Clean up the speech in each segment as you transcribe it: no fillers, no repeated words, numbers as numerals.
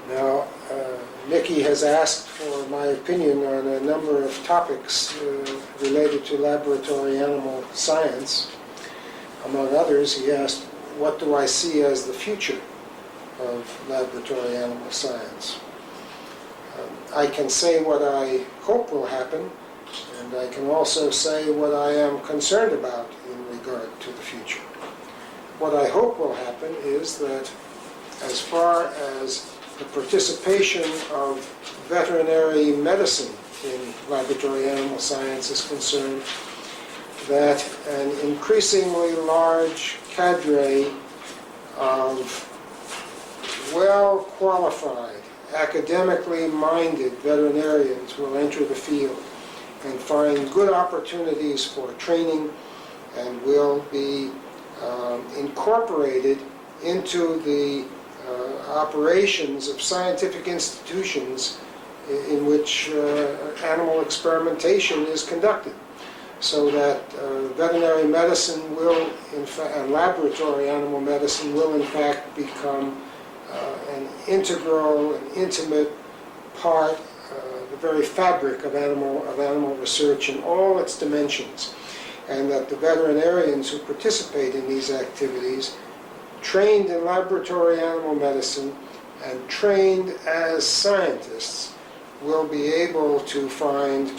Now, Miki has asked for my opinion on a number of topics related to laboratory animal science. Among others, he asked, what do I see as the future of laboratory animal science? I can say what I hope will happen, and I can also say what I am concerned about in regard to the future. What I hope will happen is that as far as the participation of veterinary medicine in laboratory animal science is concerned, that an increasingly large cadre of well-qualified, academically minded veterinarians will enter the field and find good opportunities for training and will be incorporated into the operations of scientific institutions in which animal experimentation is conducted, so that veterinary medicine will, and laboratory animal medicine will in fact become an integral and intimate part, the very fabric of animal research in all its dimensions, and that the veterinarians who participate in these activities, trained in laboratory animal medicine and trained as scientists, will be able to find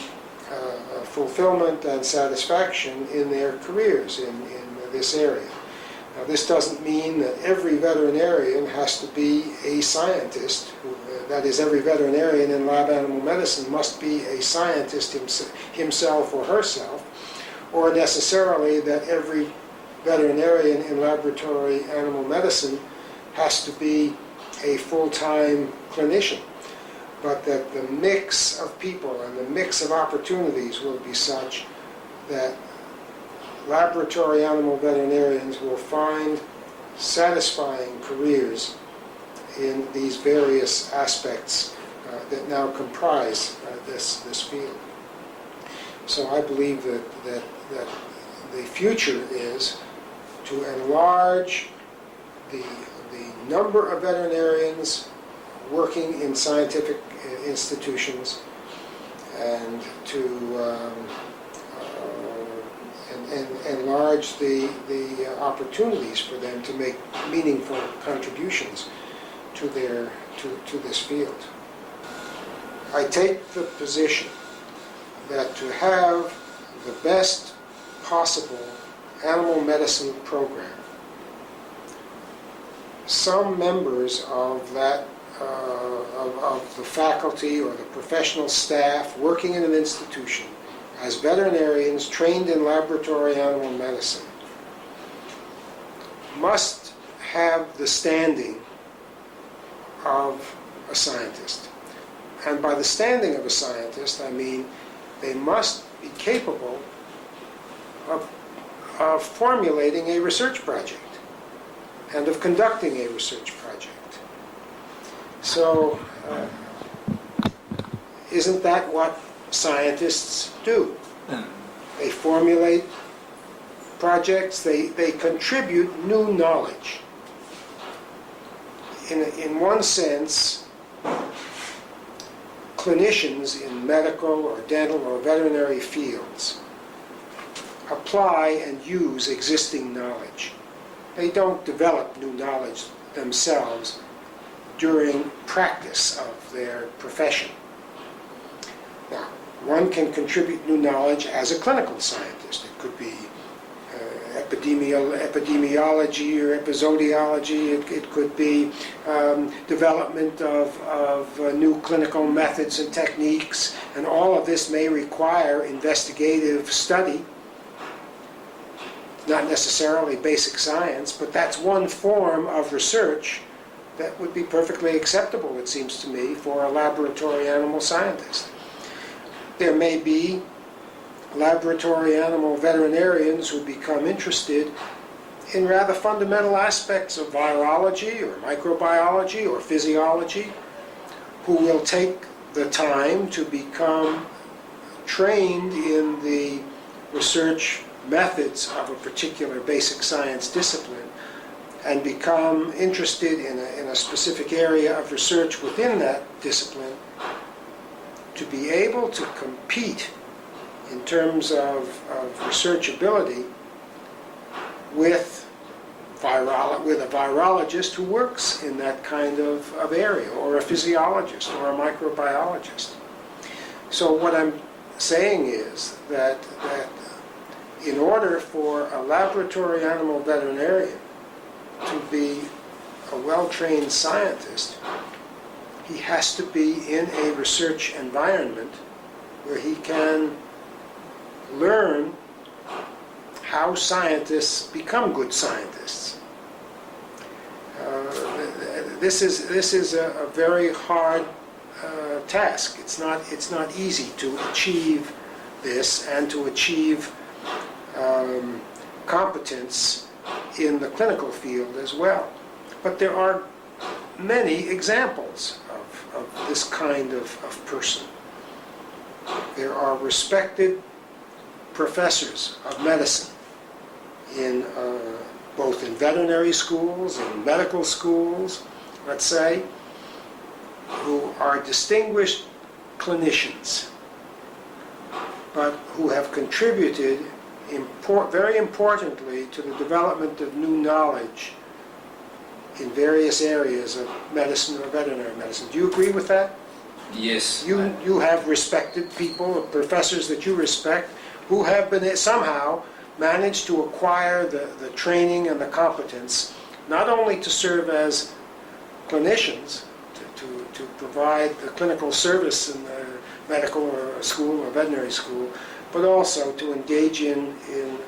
fulfillment and satisfaction in their careers in this area. Now, this doesn't mean that every veterinarian has to be a scientist. That is, every veterinarian in lab animal medicine must be a scientist himself or herself, or necessarily that every veterinarian in laboratory animal medicine has to be a full-time clinician, but that the mix of people and the mix of opportunities will be such that laboratory animal veterinarians will find satisfying careers in these various aspects that now comprise this field. So I believe that the future is to enlarge the number of veterinarians working in scientific institutions and to enlarge the opportunities for them to make meaningful contributions to this field. I take the position that to have the best possible animal medicine program, some members of that of the faculty or the professional staff working in an institution as veterinarians trained in laboratory animal medicine must have the standing of a scientist. And by the standing of a scientist, I mean they must be capable of formulating a research project and of conducting a research project. So, isn't that what scientists do? They formulate projects, they contribute new knowledge. In one sense, clinicians in medical or dental or veterinary fields apply and use existing knowledge. They don't develop new knowledge themselves during practice of their profession. Now, one can contribute new knowledge as a clinical scientist. It could be epidemiology or episodiology. It could be development of new clinical methods and techniques, and all of this may require investigative study, not necessarily basic science, but that's one form of research that would be perfectly acceptable, it seems to me, for a laboratory animal scientist. There may be laboratory animal veterinarians who become interested in rather fundamental aspects of virology or microbiology or physiology, who will take the time to become trained in the research methods of a particular basic science discipline and become interested in a specific area of research within that discipline, to be able to compete in terms of researchability with a virologist who works in that kind of area, or a physiologist, or a microbiologist. So what I'm saying is that in order for a laboratory animal veterinarian to be a well-trained scientist, he has to be in a research environment where he can learn how scientists become good scientists. This is a very hard task. It's not easy to achieve this and to achieve competence in the clinical field as well. But there are many examples of this kind of person. There are respected professors of medicine in both in veterinary schools and medical schools, let's say, who are distinguished clinicians, but who have contributed very importantly to the development of new knowledge in various areas of medicine or veterinary medicine. Do you agree with that? Yes. You have respected people, professors that you respect, who have been somehow managed to acquire the training and the competence, not only to serve as clinicians, to provide the clinical service in the medical or school or veterinary school, but also to engage in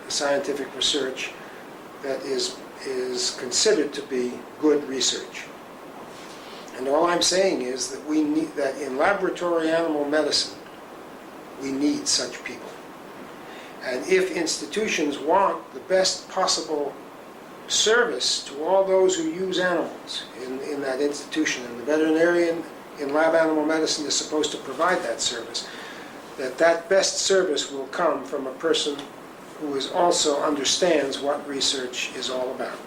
scientific research that is considered to be good research. And all I'm saying is that we need that in laboratory animal medicine, we need such people. And if institutions want the best possible service to all those who use animals in that institution, and the veterinarian in lab animal medicine is supposed to provide that service, that best service will come from a person who also understands what research is all about.